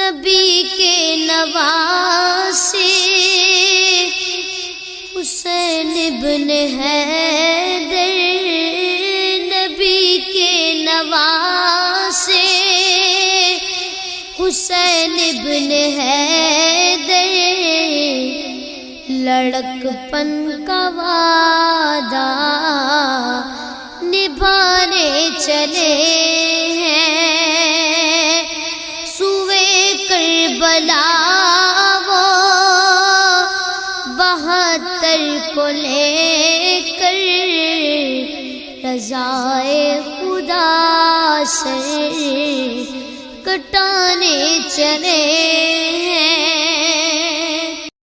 नबी के नवासे हुसैन इब्न हैदर, नबी के नवासे हुसैन इब्न हैदर, लड़कपन का वादा निभाने चले हैं, सुवे करबला वो 72 को लेकर, रज़ाए खुदा से कटाने चले